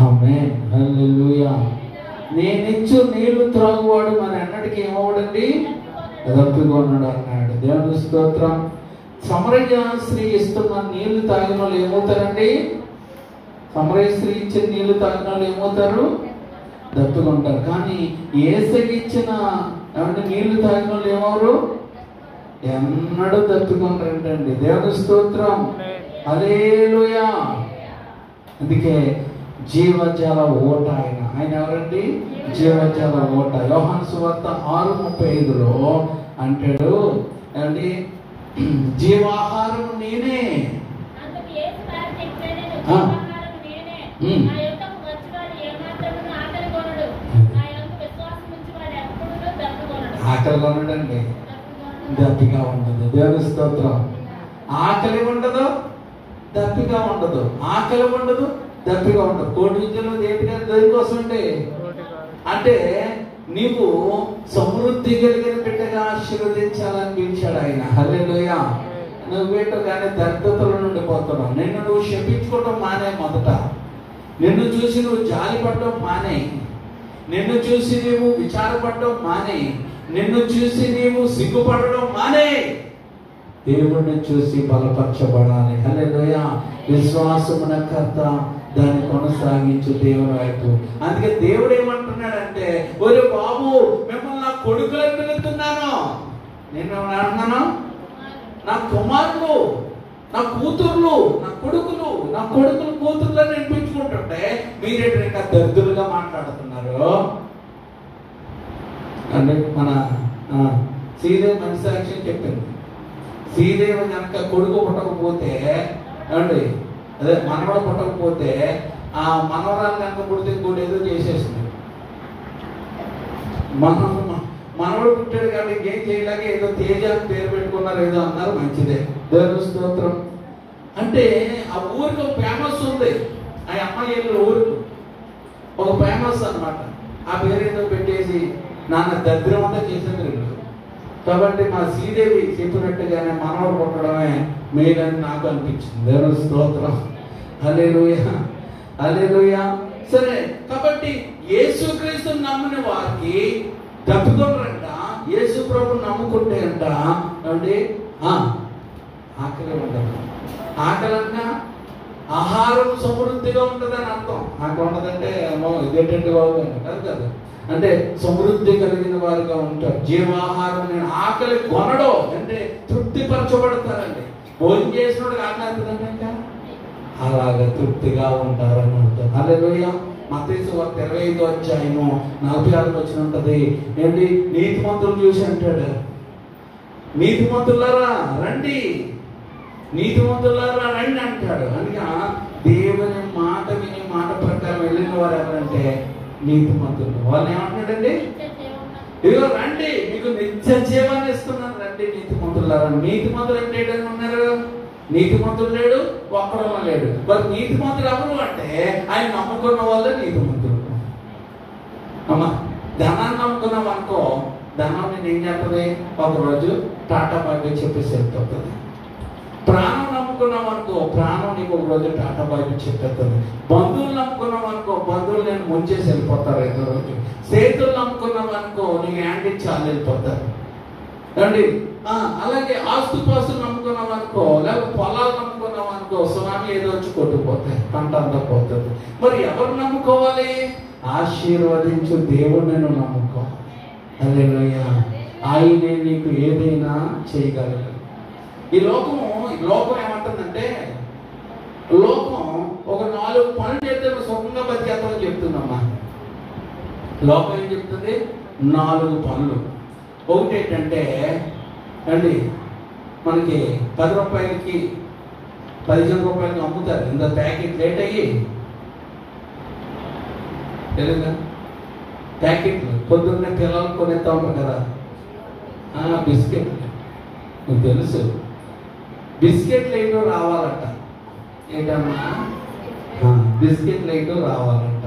ఆమేన్, హల్లెలూయా. నేనిచ్చు నీళ్లు త్రాగువాడు మరి అన్నటికి ఏమవుడండి, దప్పికొన్నాడు అన్నాడు. దేవుని స్తోత్రం. సమరయ స్త్రీ ఇస్తున్న నీళ్లు తాగిన వాళ్ళు ఏమవుతారండి? సమరయ స్త్రీ ఇచ్చిన నీళ్లు తాగిన వాళ్ళు ఏమవుతారు? దప్పికొంటారు. కానీ యేసయ్య ఇచ్చిన నీళ్లు తాగిన వాళ్ళు ఏమవరు? ఎన్నడూ దప్పికొనరంటండి. దేవుని స్తోత్రం, హల్లెలూయా. అందుకే జీవజల ఓట ఆయన ఎవరండి? జీవజల ఓట. యోహాను సువార్త 6:35లో అంటాడు అండి, జీవాహారం నేనే. ఆకలి కొనడండి, దప్పిగా ఉండదు. దేవుని స్తోత్రం. ఆకలి ఉండదు, దప్పిగా ఉండదు. ఆకలి ఉండదు, దప్పిగా ఉండదు. కోటి విద్యలో దేనికోసం అంటే నీవు సమృద్ధి కలిగిన బిడ్డగా ఆశీర్వదించాలని పిలిచాడు ఆయన. హల్లెలూయా. నువ్వేంటో కానీ దరిద్రతల నుండి పోతున్నావు. నిన్ను నువ్వు శపించుకోవటం మానే. మొదట నిన్ను చూసి నువ్వు జాలిపడటం మానే. నిన్ను చూసి నీవు విచారపడటం మానే. నిన్ను చూసి నీవు సిగ్గుపడడం మానే. దేవుడిని చూసి బలపరచబడాలి. హల్లెలూయా. విశ్వాసమున కర్త, దాన్ని కొనసాగించు దేవుని వైపు. అందుకే దేవుడు ఏమంటున్నాడంటే, ఒరే బాబు, మిమ్మల్ని నా కొడుకులను పిలుస్తున్నాను. నేను అన్నాను, నా కుమారులు, నా కూతుర్లు, నా కొడుకులు కూతుర్లను వినిపించుకుంటుంటే మీరేంటి ఇంకా దరిద్రులుగా మాట్లాడుతున్నారు అంటే మన శ్రీదేవి మంచి సాక్ష్యం చెప్పింది. శ్రీదేవి కనుక కొడుకు పుట్టకపోతే అండి, అదే మనవడు పుట్టకపోతే ఆ మనవరాలు కనుక పుడితే కూడా ఏదో చేసేసింది. మనవడు పుట్టాడు కాబట్టి ఇంకేం చేయలేక ఏదో తేజ పేరు పెట్టుకున్నారు, ఏదో అన్నారు. మంచిదే, దేవుని స్తోత్రం. అంటే ఆ ఊరికి ఒక ఫేమస్ ఉంది. ఆ అమ్మాయి ఊరికి ఒక ఫేమస్ అన్నమాట. ఆ పేరు ఏదో పెట్టేసి నాన్న దరిద్రం అంతా చేసింది రెండు. కాబట్టి మా శ్రీదేవి చెప్పినట్టుగానే మనవడు పుట్టడమే మేలని నాకు అనిపించింది. దేవుని స్తోత్రం, హల్లెలూయా, హల్లెలూయా. సరే, కాబట్టి యేసుక్రీస్తుని నమ్మిన వారికి దప్పికొనరంట. యేసు ప్రభుని నమ్ముకుంటే అంట అంటే ఆకలి ఉండదు. ఆకలి అన్నా ఆహారం సమృద్ధిగా ఉంటుందని అర్థం. ఆకలి ఉండదంటే ఇదేంటంటే బాబు కాదు కదా. అంటే సమృద్ధి కలిగిన వారుగా ఉంటారు. జీవాహారం నేను ఆకలి కొనడం అంటే తృప్తిపరచబడతారండి. భోజనం చేసినోడు ఆకలిస్తుందంటే అలాగే తృప్తిగా ఉంటారని అర్థం. హల్లెలూయా. మత్తయి సువార్త 25వ అధ్యాయము 46వ వచనం ఉంటది. ఏంటి? నీతిమంతులు చూసి అంటాడు, నీతిమంతులారా రండి, నీతిమంతులారా రండి అంటాడు. అందుకే దేవుని మాట విని మాట ప్రకారం వెళ్ళిన వారు ఎవరంటే నీతిమంతులు. వాళ్ళు ఏమంటున్నాడండి? ఇదిగో రండి, మీకు నిత్య జీవాన్ని ఇస్తున్నాను, రండి నీతిమంతులారా. నీతిమంతులు అంటే ఏంటని ఉన్నారు? నీతిమంతుడు లేడు, ఒక్కడో లేడు. మరి నీతిమంతులు ఎవరు అంటే ఆయన నమ్ముకున్న వాళ్ళే నీతిమంతులు. అమ్మా, ధనాన్ని నమ్ముకున్నాం అనుకో, ధనం నేను ఏం చేస్తుంది? ఒకరోజు టాటా బాయ్ చెప్పేసి వెళ్ళిపోతుంది. ప్రాణం నమ్ముకున్నాం అనుకో, ప్రాణం నీకు ఒక రోజు టాటా బాయ్ చెప్పేస్తుంది. బంధువులు నమ్ముకున్నాం అనుకో, బంధువులు నేను ముంచేసి వెళ్ళిపోతారు. ఐదో రోజు స్నేహితులు నమ్ముకున్నాం అనుకో, నీకు హ్యాండ్ ఇచ్చి వాళ్ళు వెళ్ళిపోతారు అండి. అలాగే ఆస్తుపాస్తులు నమ్ముకున్నాం అనుకో, లేకపోతే పొలాలు నమ్ముకున్నాం అనుకో, సునామీ ఏదో వచ్చి కొట్టుకుపోతాయి, పంట అంతా పోతుంది. మరి ఎవరు నమ్ముకోవాలి? ఆశీర్వదించు దేవుడిని నువ్వు నమ్ముకోవాలి. హల్లెలూయా. ఆయనే నీకు ఏదైనా చేయగలడు. ఈ లోకం ఏమంటుందంటే, లోకం ఒక 4 పనులు చేస్తే నువ్వు సుఖంగా బతికేస్తామని చెప్తుందమ్మా. లోకం ఏం చెప్తుంది? 4 పనులు. ఒకటి ఏంటంటే అండి, మనకి 10 రూపాయలకి 15 రూపాయలకి అమ్ముతారు ఇంత ప్యాకెట్ రేట్ అయ్యి, తెలియదా? ప్యాకెట్లు పొద్దున్నే పిల్లలు కొనేస్తా ఉంటారు కదా, బిస్కెట్లు. నీకు తెలుసు, బిస్కెట్లు ఏంటో రావాలంట. ఏంటమ్మా? బిస్కెట్లు ఏంటో రావాలంట.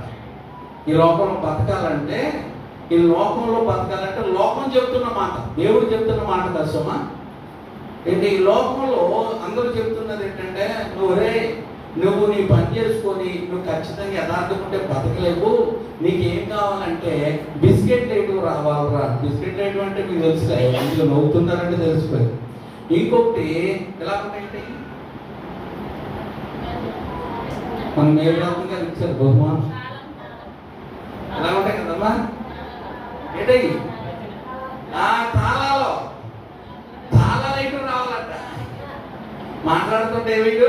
ఈ లోకంలో బతకాలంటే లోకం చెప్తున్న మాట, దేవుడు చెప్తున్న మాట కష్టమా ఏంటి? ఈ లోకంలో అందరూ చెప్తున్నది ఏంటంటే, నువ్వు రే నువ్వు నీ పని చేసుకొని నువ్వు ఖచ్చితంగా యథార్థం ఉంటే బతకలేవు. నీకేం కావాలంటే బిస్కెట్ లైట్ రావాలరా. బిస్కెట్ లైట్ అంటే మీకు తెలుసు, ఇందులో నవ్వుతున్నారంటే తెలిసిపోయింది. ఇంకొకటి ఎలా ఉంటాయంటే మన మేలురాజు గారు ఇచ్చారు బహుమానం, ఎలా ఉంటాయి కదమ్మా ఏంటవి తాళాలు. తాళా లైట్ రావాలంట. మాట్లాడుతుంటే ఏమిటి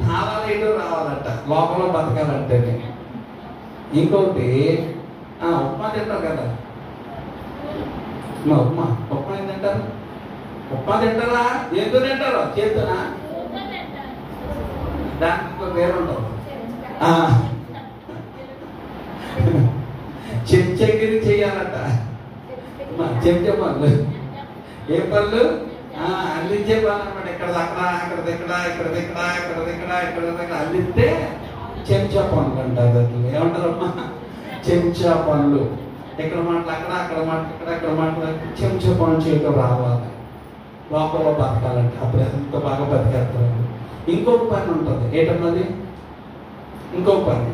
తాళా లైట్ రావాలంట లోపల బతకాలంటే. ఇంకొకటి ఉప్మా తింటారు కదా, ఉప్మా ఏం తింటారు? ఉప్మా తింటారా? ఏంతో తింటారు? చేతునా? దానికి ఇంకో పేరు ఉంటారు, చెంచగిరి చెయ్యాలంట. చెంచా పనులు, ఏ పనులు? అందించే పనులు అనమాట. ఇక్కడ అందిస్తే చెంచా పనులు అంటారు. ఏమంటారమ్మా? చెంచా పనులు. ఇక్కడ మాటలు అక్కడ, అక్కడ మాటలు ఇక్కడ, అక్కడ మాటలు చెంచా పనులు చేయటం రావాలి. లోపల బతకాలంటే అప్పుడు ఎంత బాగా బతికేస్తారు. ఇంకొక పని ఉంటుంది. ఏంటన్నది? ఇంకొక పని,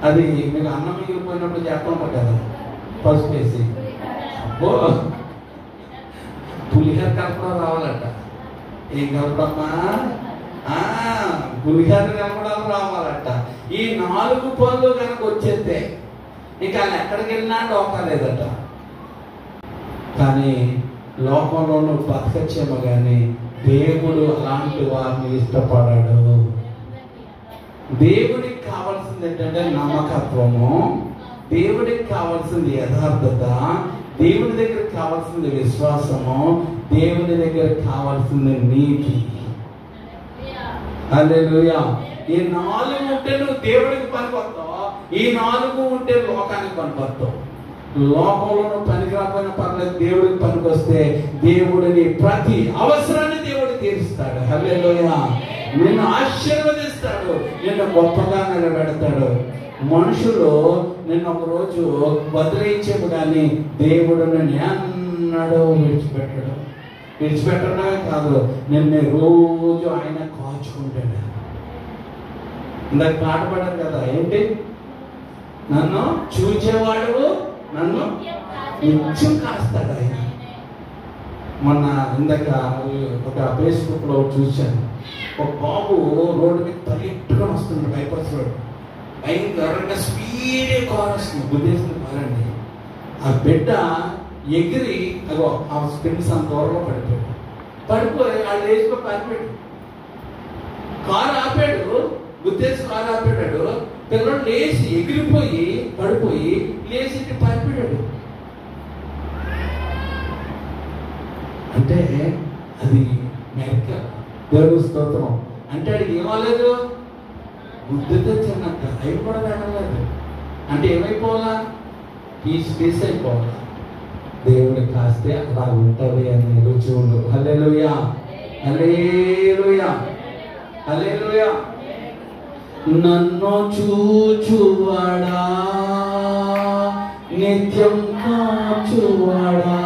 అది మీకు అన్నం మిగిలిపోయినప్పుడు చేస్తూ ఉంటారు కదా, పసుపు వేసి. అబ్బో, పులిహోర కలపడం రావాలంట. ఏం కలపడమ్మా? పులిహోర కలపడం రావాలంట. ఈ 4 పనులు కనుక వచ్చేస్తే ఇంకా వాళ్ళు ఎక్కడికి వెళ్ళినా డోకలేదట. కానీ లోకంలోనూ బతకచ్చేమో కానీ దేవుడు అలాంటి వారిని ఇష్టపడాడు. దేవుడికి కావాల్సింది ఏంటంటే నమ్మకత్వము, దేవుడికి కావాల్సింది యథార్థత, దేవుడి దగ్గర కావాల్సింది విశ్వాసము, దేవుడి దగ్గర కావాల్సింది నీతి. హల్లెలూయా. ఈ 4 ఉంటే నువ్వు దేవుడికి పనికొస్తావు, ఈ 4 ఉంటే లోకానికి పనికొస్తావు. లోకంలో పనికి రాకపోయినా పర్లేదు, దేవుడికి పనికొస్తే దేవుడిని ప్రతి అవసరాన్ని దేవుడు తీరుస్తాడు. హల్లెలూయా. నిన్ను ఆశీర్వదిస్తాడు, నిన్ను గొప్పగా నిలబెడతాడు. మనుషులు నిన్ను ఒక రోజు వదిలేయించేపు కానీ దేవుడు నిన్ను ఎన్నడూ విడిచిపెట్టడమే కాదు, నిన్ను రోజు ఆయన కాచుకుంటాడు. ఇందాక పాట పాడారు కదా, ఏంటి? నన్ను చూచేవాడు నన్ను నిత్యం కాస్తాడు ఆయన. మొన్న ఇందాక ఒక ఫేస్బుక్ లో చూశాను, ఒక బాబు రోడ్డు మీద పరిగెట్టుకొని వస్తుంది, బైపాస్ రోడ్, భయంకరంగా స్పీడ్ కార్ వస్తుంది, గుద్దేసింది కారండి. ఆ బిడ్డ ఎగిరి అగో ఆ స్పిన్స్ అంత దూరంలో పడిపోయి ఆ లేచిపోయి పారిపోయాడు. కారు ఆపాడు, గుద్దేసి కారు ఆపాడు. పిల్లలు లేచి ఎగిరిపోయి పడిపోయి లేచి పారిపోయాడు. అంటే అది మెరక, దేవుడు స్తోత్రం. అంటే అది ఏమలేదు, బుద్ధితో చిన్నక్క అవి కూడా వెళ్ళలేదు. అంటే ఏమైపోవాలా? పీస్ అయిపోవాలా. దేవుడు కాస్తే అలా ఉంటుంది అని రుజువులు. హల్లెలూయా, హల్లెలూయా, హల్లెలూయా. నన్ను చూచువాడా, నిత్యం కాచువాడా,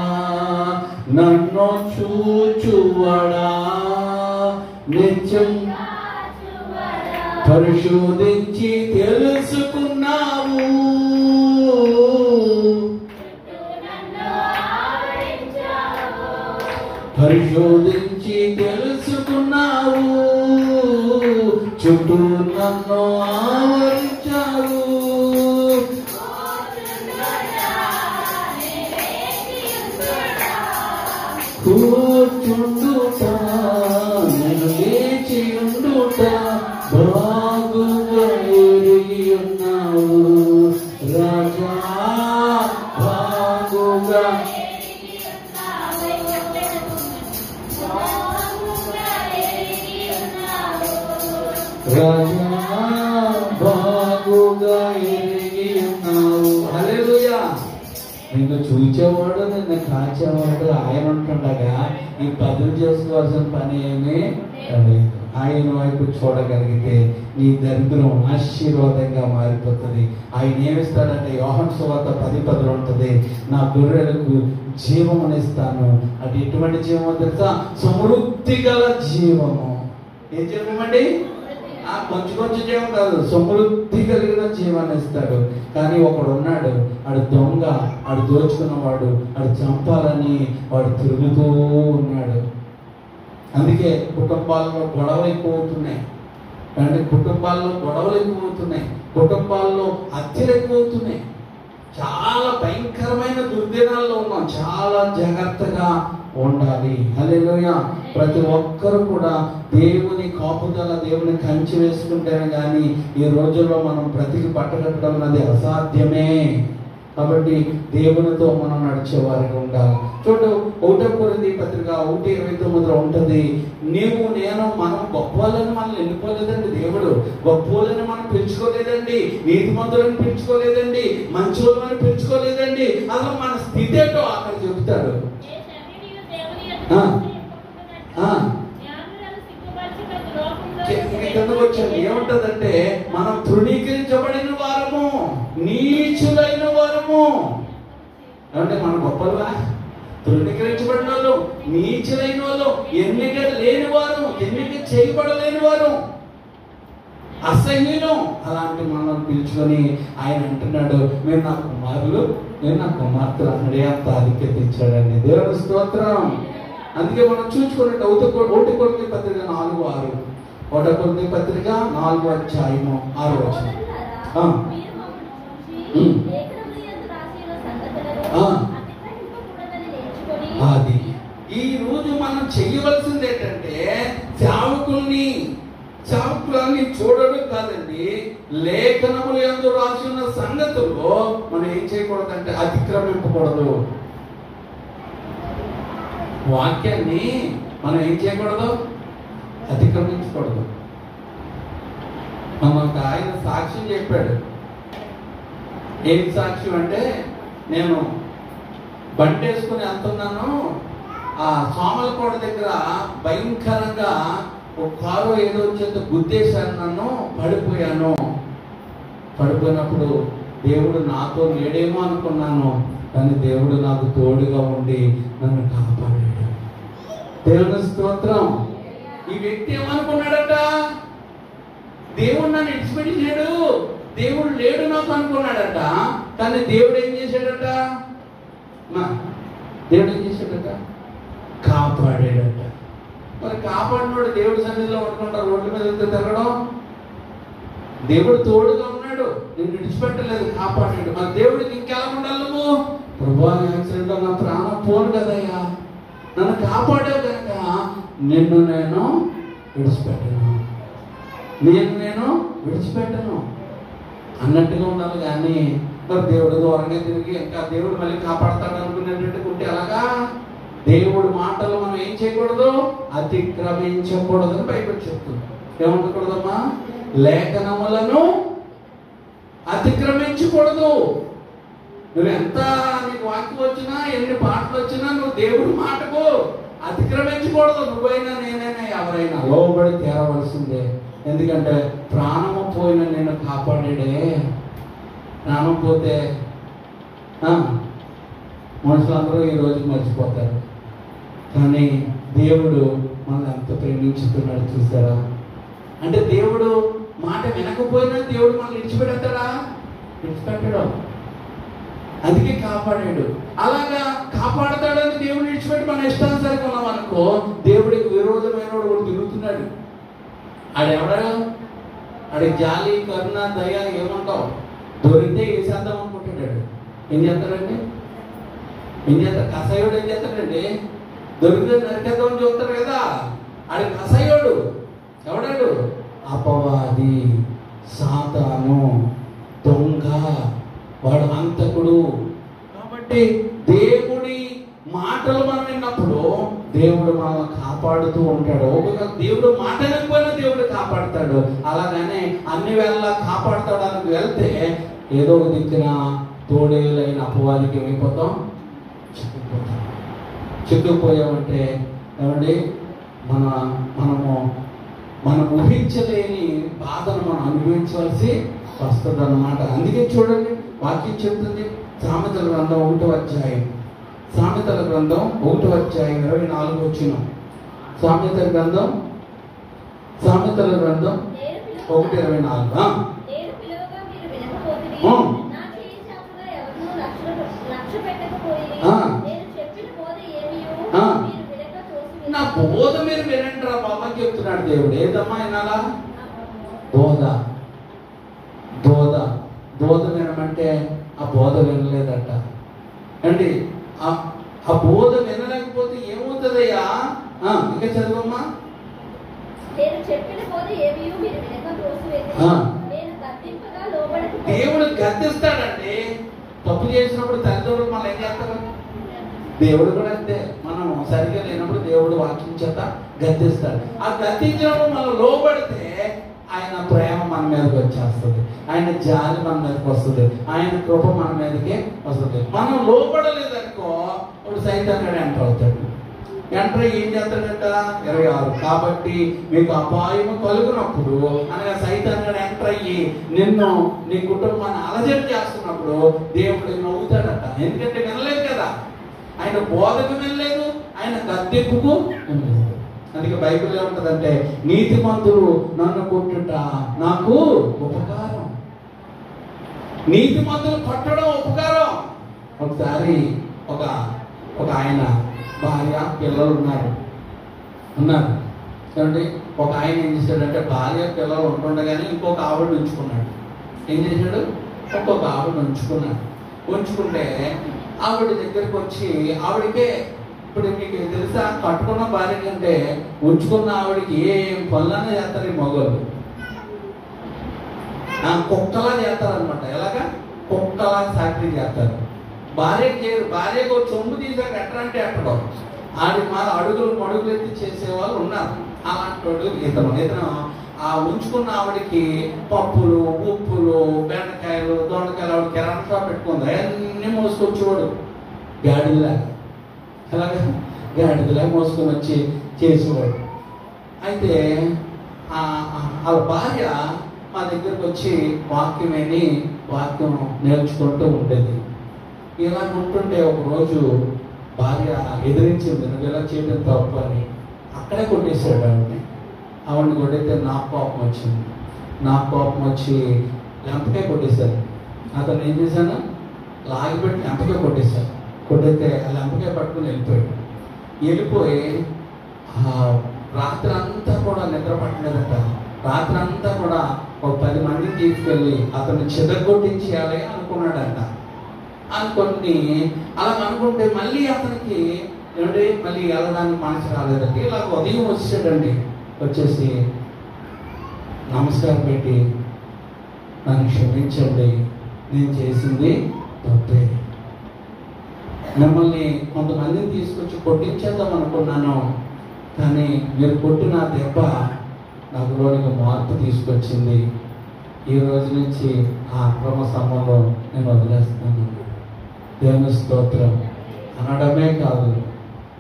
నన్ను చూచువాడా, నిత్యం పరిశోధించి తెలుసుకున్నావు, పరిశోధించి తెలుసుకున్నావు, చుట్టూ నన్ను ఆవరించావు. కూర్చుండుట నేను లేచి ఉండుట బాగుగా ఎరిగి ఉన్నావు రాజా, బాగుగా రాజా, బాగుగా ఎరిగి ఉన్నావు. హల్లెలూయా. నిన్ను చూచేవాడు, నిన్ను కాచేవాడు ఆయన ఉంటుండగా ఈ బదులు చేసుకోవాల్సిన పని ఏమీ లేదు. ఆయన వైపు చూడగలిగితే నీ దరిద్రం ఆశీర్వాదంగా మారిపోతుంది. ఆయన ఏమిస్తాడంటే యోహాను సువార్త 10:10 ఉంటుంది, నా గొర్రెలకు జీవమునిస్తాను. అది ఎటువంటి జీవము తెలుసా? సమృద్ధి గల జీవము. ఏం జీవమండి? కొంచెం కొంచెం జీవం కాదు, సమృద్ధి కలిగిన జీవాన్ని ఇస్తాడు. కానీ ఒకడు ఉన్నాడు, ఆడు దొంగ, ఆడు దోచుకున్నవాడు, ఆడు చంపాలని వాడు తిరుగుతూ ఉన్నాడు. అందుకే కుటుంబాల్లో గొడవలు ఎక్కువ అవుతున్నాయి. అంటే కుటుంబాల్లో గొడవలు ఎక్కువ అవుతున్నాయి, కుటుంబాల్లో హత్యలు ఎక్కువ అవుతున్నాయి. చాలా భయంకరమైన దుర్దినాల్లో ఉన్నాం. చాలా జాగ్రత్తగా ఉండాలి. హల్లెలూయా. ప్రతి ఒక్కరు కూడా దేవుని కాపుదల, దేవుని కంచి వేసుకుంటేనే కానీ ఈ రోజుల్లో మనం బ్రతికి పట్టగట్టడం అనేది అసాధ్యమే. కాబట్టి దేవునితో మనం నడిచేవారిగా ఉండాలి. చూడు, 1 కొరింథీ పత్రిక 1:29 ఉంటుంది, నీవు నేను మనం గొప్పవాళ్ళని మనం ఎన్నుకోలేదండి. దేవుడు గొప్పవాళ్ళని మనం పెంచుకోలేదండి, నీతిమంతులను పెంచుకోలేదండి, మంచోళ్ళని పెంచుకోలేదండి. అసలు మన స్థితి ఏంటో అక్కడ చెబుతాడు. కిందకు వచ్చాను, ఏముంటదంటే మనం తృణీకరించబడిన వారము, నీచులైన వారము. అంటే మన గొప్పలుగా తృణీకరించబడిన వాళ్ళు, నీచులైన వాళ్ళు, ఎన్నిక లేని వారు, ఎన్నిక చేయబడలేని వారు, అసహ్యులు. అలాంటి మనం పిలుచుకొని ఆయన అంటున్నాడు, మీరు నా కుమారులు, మీరు నా కుమార్తెలు అన్నాడే. అంత ఆధిక్యత ఇచ్చాడండి. దేవుని స్తోత్రం. అందుకే మనం చూసుకున్నట్టు 1 కొరింథీ పత్రిక 4:6, 1 కొరింథీ పత్రిక 4:6. అది ఈ రోజు మనం చెయ్యవలసింది ఏంటంటే సేవకులని చూడడం కాదండి, లేఖనములు యందు రాసి ఉన్న సంగతులు మనం ఏం చేయకూడదంటే అతిక్రమింపకూడదు. వాక్యాన్ని మనం ఏం చేయకూడదు, అతిక్రమించకూడదు. మనకు ఆయన సాక్ష్యం చెప్పాడు. ఏం సాక్ష్యం అంటే, నేను బండి వేసుకుని వెళ్తున్నాను, ఆ సోమలకోట దగ్గర భయంకరంగా ఒక కారు ఏదో వచ్చేంత గుద్దేశాను, నన్ను పడిపోయినప్పుడు దేవుడు నాతో లేడేమో అనుకున్నాను, కానీ దేవుడు నాకు తోడుగా ఉండి నన్ను కాపాడాడు. దేవుని స్తోత్రం. ఈ వ్యక్తి ఏమనుకున్నాడట, దేవుడు నన్ను విడిచిపెట్టినాడు, దేవుడు లేడు నాకు అనుకున్నాడట. కానీ దేవుడు ఏం చేశాడట, కాపాడాడట. మరి కాపాడినోడు దేవుడి సన్నిధిలో పట్టుకుంటారు, రోడ్ల మీద వెళ్తే తిరగడం. దేవుడు తోడుగా ఉన్నాడు, నేను విడిచిపెట్టలేదు, కాపాడాడు. మరి దేవుడికి ఇంకెలా ఉండాలి నువ్వు? ప్రభువా, యాక్సిడెంట్లో నా ప్రాణం పోను కదయ్యా, నన్ను కాపాడావు కనుక నిన్ను నేను విడిచిపెట్టను అన్నట్టుగా ఉండాలి. కానీ మరి దేవుడు దూరంగా తిరిగి ఇంకా దేవుడు మళ్ళీ కాపాడతాడు అనుకునేటట్టు ఉంటే అలాగా. దేవుడు మాటలు మనం ఏం చేయకూడదు, అతిక్రమించకూడదని బైబిల్ చెప్తుంది. ఏమంటకూడదమ్మా? లేఖనములను అతిక్రమించకూడదు. నువ్వు ఎంత నీకు వాక్యం వచ్చినా, ఎన్ని పాటలు వచ్చినా, నువ్వు దేవుడి మాటకు అతిక్రమించకూడదు. నువ్వైనా, నేనైనా, ఎవరైనా లోబడి తీరవలసిందే. ఎందుకంటే ప్రాణము పోయిన నేను కాపాడాడే. ప్రాణం పోతే మనుషులందరూ ఈ రోజు మర్చిపోతారు, కానీ దేవుడు మనల్ని ఎంత ప్రేమించుతున్నాడు చూసారా? అంటే దేవుడు మాట వినకపోయినా దేవుడు మనల్ని విడిచిపెడతాడా? విడిచిపెట్టడం. అందుకే కాపాడాడు. అలాగా కాపాడతాడని దేవుడు విడిచిపెట్టి మన ఇష్టానుసారంగా ఉన్నాం అనుకో, దేవుడికి విరోధమైన వాడు కూడా తిరుగుతున్నాడు. ఆడెవడా? ఆడికి జాలి, కరుణ, దయ ఏమంటావు? దొరికితే వేసేద్దాం అనుకుంటున్నాడు. ఏం చేస్తాడండి? కసాయుడు ఏం చేస్తాడండి? దొరికితే నరికేద్దామని చూస్తాడు కదా. ఆడి కసాయుడు ఎవడాడు? అపవాది, సాతాను, దొంగ, వాడు హంతకుడు. కాబట్టి దేవుడి మాటలు మనం విన్నప్పుడు దేవుడు మనల్ని కాపాడుతూ ఉంటాడు. ఒక్కొక్క దేవుడు మాట వినకపోయినా దేవుడు కాపాడుతాడు. అలాగనే అన్ని వేళ కాపాడుతాడానికి వెళ్తే ఏదో ఒక దిక్కున తోడేలైన అపవాదికి ఏమైపోతాం? చిక్కుపోయామంటే ఏమండి, మనం ఊహించలేని బాధను మనం అనుభవించవలసి వస్తుంది అన్నమాట. అందుకే చూడండి, వాక్యం చెప్తుంది. సామెతల గ్రంథం 1వ అధ్యాయం, 24 వచ్చిన సామెతల గ్రంథం 1:24. నా బోధ మీరు వినండి రా బాబా చెప్తున్నాడు దేవుడు. ఏదమ్మా వినాలా? బోధ. బోధ బోధ వినమంటే ఆ బోధ వినలేదట అండి. ఆ బోధ వినలేకపోతే ఏమవుతుందయ్యా? ఇంకా చదువమ్మా. దేవుడు గద్దిస్తాడండి. తప్పు చేసినప్పుడు తల్లిదండ్రులు మనం ఏం చేస్తారు? దేవుడు కూడా అంతే. మనం సరిగ్గా లేనప్పుడు దేవుడు వాక్యం చేత గద్దిస్తాడు. ఆ గద్దించినప్పుడు మనం లోబడితే ఆయన ప్రేమ మన మీదకి వచ్చేస్తుంది, ఆయన జాలి మన మీదకి వస్తుంది, ఆయన కృప మన మీదకి వస్తుంది. మనం లోబడలేదనుకో ఇప్పుడు సైతానుడు ఎంటర్ అవుతాడు. ఎంటర్ ఏం చేస్తాడంట? 26. కాబట్టి మీకు అపాయము కలుగునప్పుడు అనగా సైతానుడు ఎంటర్ అయ్యి నిన్ను నీ కుటుంబాన్ని అలజడి చేస్తున్నప్పుడు దేవుడు నవ్వుతాడట. ఎందుకంటే వినలేదు కదా, ఆయన బోధకు వినలేదు, ఆయన గద్దెప్పుకు వినలేదు. అందుకే బైబిల్ ఏముంటదంటే నీతిమంతులు నన్ను కొట్టుట నాకు ఉపకారం. నీతిమంతులు కొట్టడం ఉపకారం. ఒకసారి ఒక ఆయన భార్య పిల్లలు ఉన్నారు. చూడండి, ఒక ఆయన ఏం చేశాడంటే భార్య పిల్లలు ఉంటుండగానే ఇంకొక ఆవిడ ఉంచుకున్నాడు. ఏం చేశాడు? ఇంకొక ఆవిడ ఉంచుకుంటే ఆవిడ దగ్గరికి వచ్చి ఆవిడకే, ఇప్పుడు మీకు తెలుసా, కట్టుకున్న భార్య కంటే ఉంచుకున్న ఆవిడకి ఏం పనులనే చేస్తారు ఈ మగవాళ్ళు. కుక్కలా చేస్తారనమాట. ఎలాగా? కుక్కలా సాక్షి చేస్తారు. భార్యకి చేయరు. భార్యకు చొమ్ము తీసాక ఎట్లా అంటే ఎట్టడం ఆడి మా అడుగులు ఎత్తి చేసేవాళ్ళు ఉన్నారు. అలాంటి ఇతను ఆ ఉంచుకున్న ఆవిడకి పప్పులు, ఉప్పులు, బెండకాయలు, దొండకాయలు ఆవిడ కిరాణా షాప్ పెట్టుకుంది. అన్నీ మోసుకొచ్చేవాడు గాడిలాగా. అలాగే గాడిదలా మోసుకొని వచ్చి చేసేవాడు. అయితే వాళ్ళ భార్య మా దగ్గరకు వచ్చి వాక్యం నేర్చుకుంటూ ఉండేది. ఇలా ఉంటుంటే ఒకరోజు భార్య ఎదిరించింది, నువ్వు ఇలా చేయడం తప్పు అని. అక్కడే కొట్టేశాడు ఆవిడని కొట్టయితే నాకు కోపం వచ్చి లెంపకాయ కొట్టేశాను. అతను ఏం చేశాను? లాగిపెట్టి లెంపకాయ కొట్టయితే ఆ లెంపకాయ పట్టుకుని వెళ్ళిపోయి రాత్రి అంతా కూడా నిద్ర పట్టలేదట. రాత్రి అంతా కూడా ఒక 10 మందిని తీసుకెళ్ళి అతన్ని చెదగొట్టించేయాలి అనుకున్నాడంట. అనుకొని అలా అనుకుంటే మళ్ళీ అతనికి మళ్ళీ వెళ్ళడానికి మనసు రాలేదంటే ఇలా ఉదయం వచ్చాడండి. వచ్చేసి నమస్కారం పెట్టి, నన్ను క్షమించండి, నేను చేసింది తప్పే, మిమ్మల్ని కొంతమందిని తీసుకొచ్చి కొట్టించేద్దాం అనుకున్నాను, కానీ మీరు కొట్టిన దెబ్బ నాకు లోనికి మార్పు తీసుకొచ్చింది. ఈ రోజు నుంచి ఆ అక్రమ సంబంధం నేను వదిలేస్తాను, దేవుని స్తోత్రం అనడమే కాదు,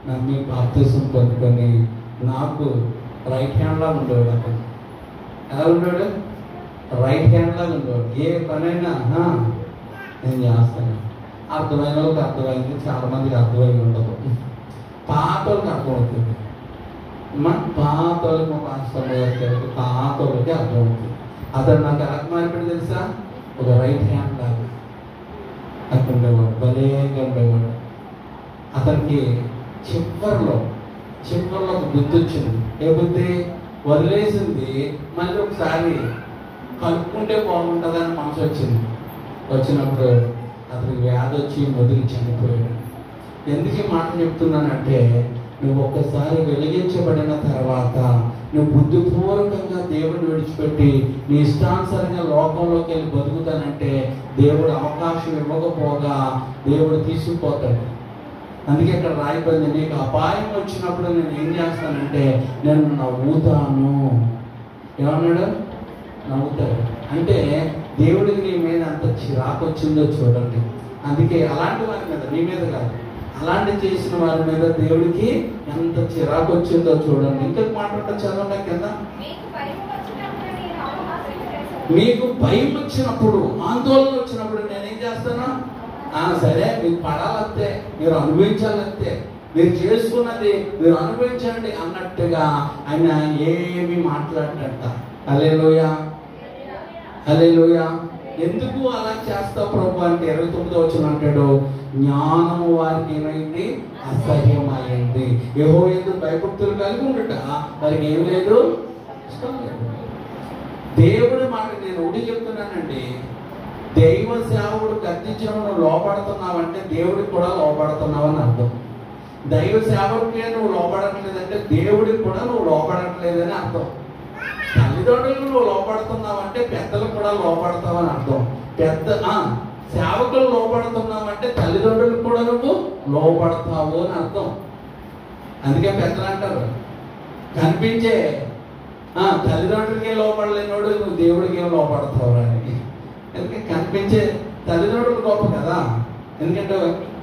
నమ్మి బాప్తిసం పొందుకొని నాకు రైట్ హ్యాండ్లా ఉండేవాడు. అతను ఎలా ఉండేవాడు? రైట్ హ్యాండ్లా ఉండేవాడు. ఏ పనైనా నేను చేస్తాను. అర్థమైన వాళ్ళకి అర్థమైంది, చాలా మందికి అర్థమై ఉండదు. పాత వాళ్ళకి అర్థమవుతుంది. పాత వాళ్ళకి పాత వాళ్ళకి అర్థమవుతుంది. అతను నాకు ఎలా మారిపోయి తెలుసా? ఒక రైట్ హ్యాండ్ లాగా అక్కడ ఉండేవాడు, భలేగా ఉండేవాడు. అతనికి చివరిలో ఒక బుద్ధి వచ్చింది. ఏ బుద్ధి? వదిలేసింది మళ్ళీ ఒకసారి కలుపుకుంటే బాగుంటుందని మనసు వచ్చినప్పుడు అతనికి వ్యాధి వచ్చి మొదలు చనిపోయాడు. ఎందుకు ఈ మాట చెప్తున్నానంటే, నువ్వు ఒక్కసారి వెలిగించబడిన తర్వాత నువ్వు బుద్ధిపూర్వకంగా దేవుడిని విడిచిపెట్టి నీ ఇష్టానుసారంగా లోకంలోకి వెళ్ళి బతుకుతానంటే దేవుడు అవకాశం ఇవ్వకపోగా దేవుడు తీసుకుపోతాడు. అందుకే ఇక్కడ రాయబడింది, నీకు అపాయం వచ్చినప్పుడు నేను ఏం చేస్తానంటే నేను నవ్వుతాను. ఏమన్నాడు? నవ్వుతాడు. అంటే దేవుడికి నీ మీద అంత చిరాకు వచ్చిందో చూడండి. అందుకే అలాంటి వారి మీద, నీ మీద కాదు, అలాంటి చేసిన వారి మీద దేవుడికి ఎంత చిరాకు వచ్చిందో చూడండి. ఇంకొక మాట చదవండి కింద. మీకు భయం వచ్చినప్పుడు, ఆందోళన వచ్చినప్పుడు నేనేం చేస్తాను? సరే, మీకు పడాలంతే, మీరు అనుభవించాలంతే, మీరు చేసుకున్నది మీరు అనుభవించండి అన్నట్టుగా ఆయన ఏమి మాట్లాడట. హల్లెలూయా. హల్లెలూయా. ఎందుకు అలా చేస్తావు ప్రభు అంటే 29వ వచనం అంటాడు, జ్ఞానము వారికి ఏమైంది? అసహ్యమైంది. యెహోవాయందు భయభక్తులు కలిగి ఉండుట వారికి ఏం లేదు, ఇష్టం లేదు. దేవుడి మాట నేను ఒకటి చెప్తున్నానండి, దైవ సేవకుడు గర్జించడం నువ్వు లోపడుతున్నావంటే దేవుడికి కూడా లోపడుతున్నావని అర్థం. దైవ సేవకుడికే నువ్వు లోపడట్లేదంటే దేవుడికి కూడా నువ్వు లోపడట్లేదని అర్థం. తల్లిదండ్రులకు నువ్వు లోపడుతున్నావంటే పెద్దలకు కూడా లోపడతావని అర్థం. సేవకులు లోపడుతున్నావంటే తల్లిదండ్రులకు కూడా నువ్వు లోపడతావు అని అర్థం. అందుకే పెద్దలు అంటారు, కనిపించే తల్లిదండ్రులకే లోపడలేనోడు నువ్వు దేవుడికి ఏం లోపడతావు అని. ఎందుకంటే కనిపించే తల్లిదండ్రులు గొప్ప కదా, ఎందుకంటే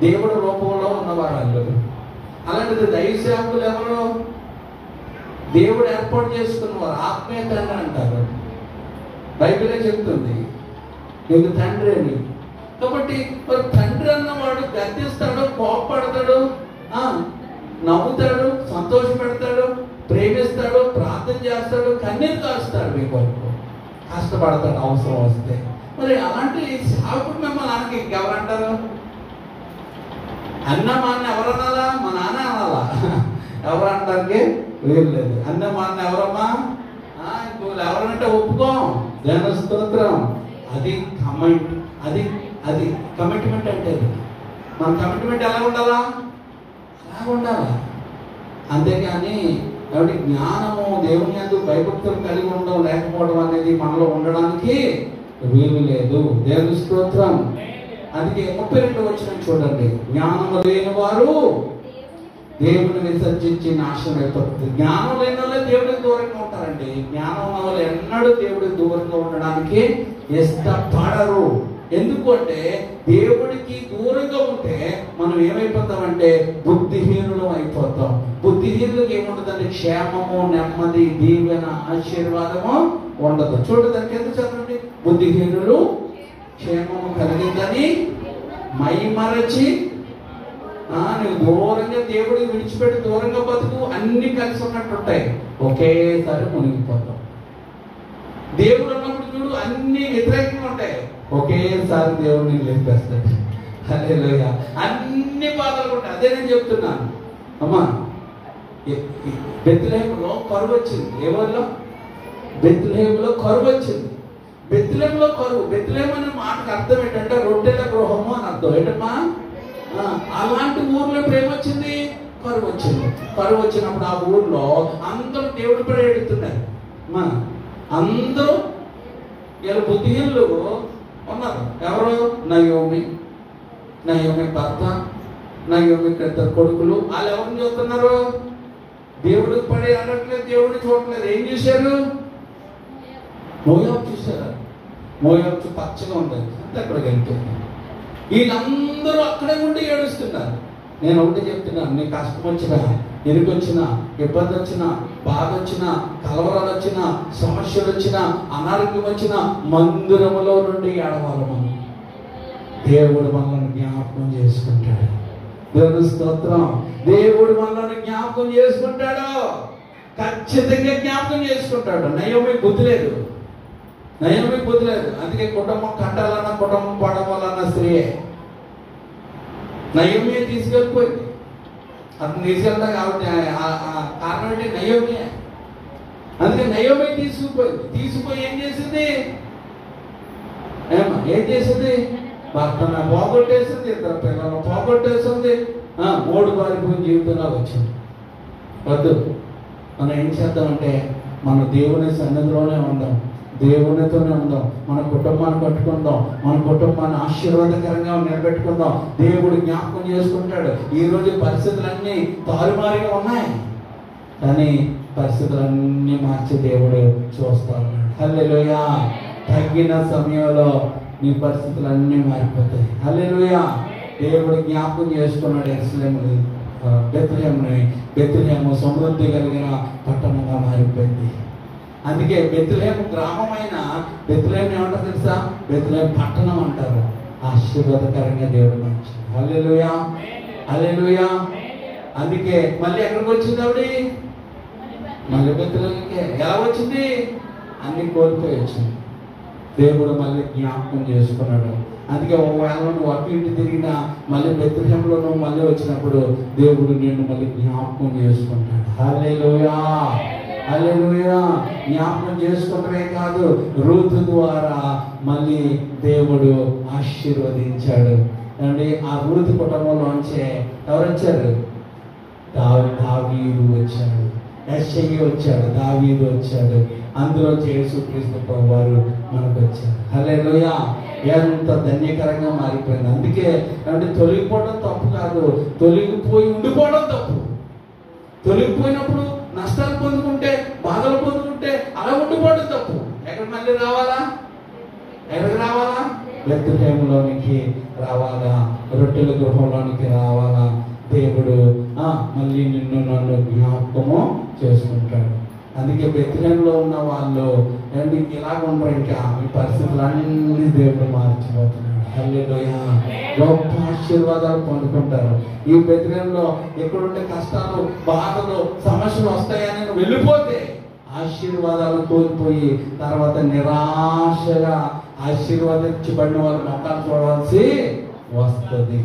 దేవుడి రూపంలో ఉన్నవారు అందరూ. అలాంటిది దైవ సేవకులు ఎవరు? దేవుడు ఏర్పాటు చేసుకున్నవారు, ఆత్మీయ తండ్రి అంటారు. బైబిలే చెప్తుంది నీకు తండ్రి అని. కాబట్టి మరి తండ్రి అన్నవాడు గద్దిస్తాడు, కోపపడతాడు, నవ్వుతాడు, సంతోషపెడతాడు, ప్రేమిస్తాడు, ప్రార్థన చేస్తాడు, కన్నీరు కాస్తాడు, మీ కొరకు కష్టపడతాడు అవసరం వస్తే. మరి అలాంటి సేవకుడు మిమ్మల్ని అనకి ఇంకెవరంటారు? అన్న మా అన్న ఎవరన్నారా? మా నాన్న అనాలా? ఎవరు అనడానికి వీలు లేదు. అన్న మా అన్న ఎవరమ్మా? ఇంకోళ్ళు ఎవరంటే ఒప్పుకోం. దేని స్తోత్రం. అది కమిట్, అది కమిట్మెంట్ అంటే. మన కమిట్మెంట్ ఎలా ఉండాలా? అలా ఉండాలా. అంతేగాని కాబట్టి జ్ఞానము, దేవుని యందు భయభక్తులు కలిగి ఉండడం లేకపోవడం అనేది మనలో ఉండడానికి వీలు లేదు. దేవుని స్తోత్రం. అందుకే 32వ వచనం చూడండి, జ్ఞానము లేని వారు దేవుని విసర్జించి నాశనం అయిపోతుంది. జ్ఞానం లేని వాళ్ళే దేవుడికి దూరంగా ఉంటారండి. జ్ఞానం ఉన్న వాళ్ళు ఎన్నడూ దేవుడికి దూరంగా ఉండడానికి ఇష్టపడరు. ఎందుకు అంటే దేవుడికి దూరంగా ఉంటే మనం ఏమైపోతామంటే బుద్ధిహీనులు అయిపోతాం. బుద్ధిహీనులకు ఏముంటుందంటే క్షేమము, నెమ్మది, దీవెన, ఆశీర్వాదము ఉండదు. చూడదానికి ఎందుకు చదవండి, బుద్ధిహీనులు క్షేమము కలిగిందని మైమరచి నువ్వు దూరంగా దేవుడికి విడిచిపెట్టి దూరంగా బతుకు, అన్ని కలిసి ఉన్నట్టు ఉంటాయి, ఒకేసారి మునిగిపోతాం. దేవుడు ఉన్నప్పుడు చూడు అన్ని వ్యతిరేకంగా ఉంటాయి, ఒకేసారి దేవుడిని లేపేస్తాడు. హల్లెలూయా. అన్ని బాధలు ఉంటాయి. అదే నేను చెప్తున్నాను అమ్మా. బెత్లెహేములో కరువు వచ్చింది. ఏ ఊళ్ళో? బెత్లెహేములో కరువు వచ్చింది. బెత్లెహేములో కరువు. బెత్లెహేము అనే మాటకు అర్థం ఏంటంటే రొట్టెల గృహము అని అర్థం. ఏంటమ్మా? అలాంటి ఊర్లో ప్రేమ వచ్చింది, కరువు వచ్చింది. కరువు వచ్చినప్పుడు ఆ ఊర్లో అందరూ దేవుడి పడి ఎడుతున్నారు. అందరూ ఇలా బుద్ధిహీనులు ఉన్నారు. ఎవరు? నయోమి భర్త, నయోమికి 2 కొడుకులు. వాళ్ళు ఎవరిని చూస్తున్నారు? దేవుడికి పడి అనట్లేదు, దేవుడిని చూడట్లేదు. ఏం చూశారు? మోయాబు చూశారు. మోయాబు పచ్చగా ఉంటుంది, అంతే అక్కడికి వెళ్తుంది. వీళ్ళందరూ అక్కడే ఉండి ఏడుస్తున్నారు. నేను ఒకటి చెప్తున్నాను, నీ కష్టం వచ్చినా, ఎరుకు వచ్చినా, ఇబ్బంది వచ్చినా, బాధ వచ్చినా, కలవరాలు వచ్చినా, సమస్యలు వచ్చినా, అనారోగ్యం వచ్చినా మందిరములో నుండి ఏడవాలి. మనం దేవుడు మనల్ని జ్ఞాపకం చేసుకుంటాడు. దేవుని స్తోత్రం. దేవుడు మనల్ని జ్ఞాపకం చేసుకుంటాడు, ఖచ్చితంగా జ్ఞాపకం చేసుకుంటాడు. నయోమికి బుద్ధి లేదు, నయోమికి బుద్ధి లేదు. అందుకే కుటుంబం కట్టాలన్నా, కుటుంబం పడవాలన్న స్త్రీయే. నయోమి తీసుకెళ్ళిపోయింది. అతను తీసుకెళ్తా కాబట్టి కారణం ఏంటి? నయోమి. అందుకే నయోమి తీసుకుపోయి ఏం చేసింది? ఏం చేసింది? భర్తను పోగొట్టేసింది, 2 పిల్లలను పోగొట్టేసింది, 3 పారిపోయిన జీవితంలో వచ్చింది. వద్దు. మనం ఏం చేద్దామంటే మన దేవుని సన్నిధిలోనే ఉందాం, దేవునితోనే ఉందాం, మన కుటుంబాన్ని కట్టుకుందాం, మన కుటుంబాన్ని ఆశీర్వాదకరంగా నిలబెట్టుకుందాం. దేవుడు జ్ఞాపకం చేసుకుంటాడు. ఈ రోజు పరిస్థితులన్నీ తారుమారుగా ఉన్నాయి, కానీ పరిస్థితులన్నీ మార్చి దేవుడు చూస్తా ఉన్నాడు. హల్లెలూయా. తగ్గిన సమయంలో నీ పరిస్థితులన్నీ మారిపోతాయి. హల్లెలూయా. దేవుడు జ్ఞాపకం చేసుకున్నాడు. బెత్లెహేము సమృద్ధి కలిగిన పట్టణంగా మారిపోయింది. అందుకే బెత్లెహేము గ్రామమైన బెత్లెహేము ఏమంటారు తెలుసా? బెత్లెహేము పట్టణం అంటారు. ఆశీర్వాదకరంగా దేవుడు మంచి. హల్లెలూయా, హల్లెలూయా. అందుకే మళ్ళీ ఎక్కడికి వచ్చింది ఆవిడ? మళ్ళీ బెత్లెహేముకే. ఎలా వచ్చింది? అన్ని కోల్పోయి వచ్చింది. దేవుడు మళ్ళీ జ్ఞాపకం చేసుకున్నాడు. అందుకే ఒకవేళ నువ్వు అటు ఇటు తిరిగినా మళ్ళీ బెత్లెహేములో నువ్వు మళ్ళీ వచ్చినప్పుడు దేవుడు నిన్ను మళ్ళీ జ్ఞాపకం చేసుకుంటాడు. హల్లెలూయా, హల్లెలూయా. జ్ఞాపకం చేసుకుంటమే కాదు, రూతు ద్వారా మళ్ళీ దేవుడు ఆశీర్వదించాడు. అండి ఆ రూతు కుటుంబంలోంచే ఎవరు వచ్చారు? దావీదు వచ్చాడు, యెషై వచ్చాడు, దావీదు వచ్చాడు. అందులో యేసుక్రీస్తు ప్రభువారు మనకు వచ్చారు. హల్లెలూయా. ఎంత ధన్యకరంగా మారిపోయింది. అందుకే అంటే తొలగిపోవడం తప్పు కాదు, తొలగిపోయి ఉండిపోవడం తప్పు. తొలగిపోయినప్పుడు నష్టాలు పొందుకుంటే, బాధలు పొందుకుంటే అలా ఉండిపోవడం తప్పు. ఎక్కడ మళ్ళీ రావాలా? ఎక్కడికి రావాలా? బెత్లెహేములోనికి రావాలా, రొట్టెల గృహంలోనికి రావాలా. దేవుడు మళ్ళీ నిన్ను నన్ను జ్ఞాపకము చేసుకుంటాడు. అందుకే బెత్లెహేములో ఉన్న వాళ్ళు ఇలాగ ఉండరు, ఇంకా మీ పరిస్థితులన్నీ దేవుడు మార్చిపోతున్నాడు. హల్లెలూయా. గొప్ప ఆశీర్వాదాలు పొందుకుంటారు. ఈ బెత్లెహేములో ఎక్కడుంటే కష్టాలు, బాధలు, సమస్యలు వస్తాయని వెళ్ళిపోతే ఆశీర్వాదాలు కోల్పోయి తర్వాత నిరాశగా ఆశీర్వాదించబడిన వాళ్ళు మొక్కలు చూడవలసి వస్తుంది.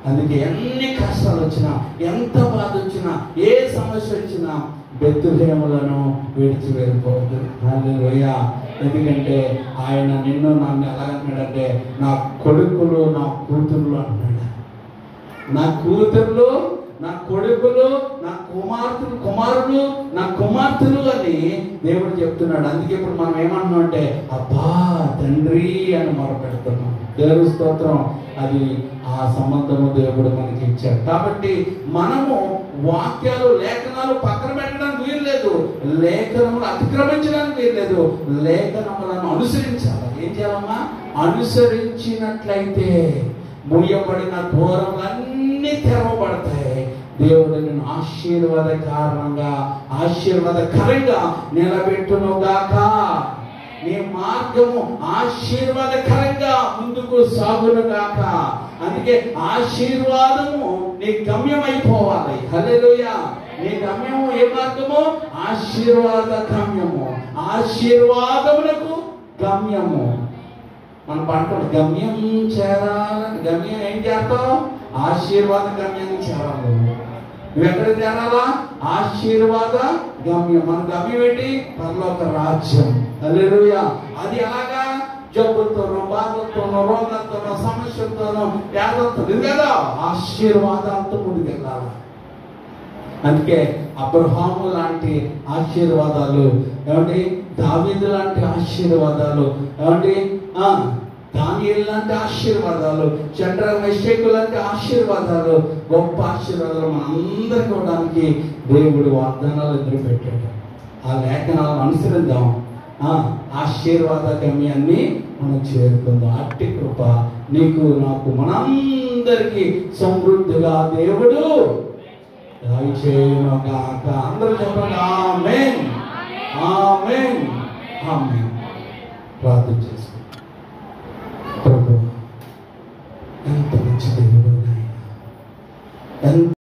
అందుకే ఎన్ని కష్టాలు వచ్చినా, ఎంత బాధ వచ్చినా, ఏ సమస్య వచ్చినా బెత్లెహేములను విడిచి వెళ్ళిపోవద్దు. హల్లెలూయా. ఎందుకంటే ఆయన నిన్ను నన్ను ఎలాగంటాడంటే నా కొడుకులు నా కూతుర్లు అంటున్నాడు. నా కూతుర్లు నా కొడుకులు, నా కుమారులు నా కుమార్తెలు అని దేవుడు చెప్తున్నాడు. అందుకే ఇప్పుడు మనం ఏమంటున్నాం అంటే అబ్బా తండ్రి అని మొరపెడుతున్నాం. దేవుని స్తోత్రం. అది ఆ సంబంధము దేవుడు మనకి ఇచ్చాడు. కాబట్టి మనము వాక్యాలు, లేఖనాలు పక్కన పెట్టడానికి వీల్లేదు, లేఖనములు అతిక్రమించడానికి వీల్లేదు. లేఖనములను అనుసరించాలి. ఏం చేయాలమ్మా? అనుసరించినట్లయితే మూయబడిన ద్వారములన్నీ తెరవబడతాయి. దేవుడు నిన్ను ఆశీర్వాదకరంగా నిలబెట్టును గాక. నీ మార్గము ఆశీర్వాదకరంగా ముందుకు సాగును గాక. అందుకే ఆశీర్వాదము నీ గమ్యం అయిపోవాలి. హల్లెలూయా. నీ గమ్యము ఏ మార్గము? ఆశీర్వాద గమ్యము. ఆశీర్వాదములకు గమ్యము. మన పంట గమ్యం చేరాలని, గమ్యం ఏం చేస్తావు? ఆశీర్వాద గమ్యం చేరాలి. నువ్వు ఎక్కడికి చేరాలా? ఆశీర్వాద గమ్యం. మన గమ్యం ఏంటి? పరలోక రాజ్యం. హల్లెలూయా. అది ఎలాగా? జబ్బులతోనో, బాధలతోనో, రోగాలతోనో, సమస్యలతోనో, వ్యాధులతో కదా ఆశీర్వాదాలతో ముందుకెళ్ళాలి. అందుకే అబ్రహాము లాంటి ఆశీర్వాదాలు, ఏమండి దావీదు లాంటి ఆశీర్వాదాలు, ఏమండి దానియేలు లాంటి ఆశీర్వాదాలు, షడ్రక్ మెషకు లాంటి ఆశీర్వాదాలు, గొప్ప ఆశీర్వాదాలు మనందరికి ఇవ్వడానికి దేవుడు వాగ్దానాలు ఎదురు పెట్టాడు. ఆ లేఖనాలను అనుసరిద్దాం. ఆశీర్వాద గమ్యాన్ని మనం చేరుకుందాం. అట్టి కృప నీకు నాకు మనందరికీ సమృద్ధిగా దేవుడు దయచేయును గాక. అందరూ చెప్పండి ఆమేన్, ఆమేన్, ఆమేన్. ప్రార్థన చేస్తాం.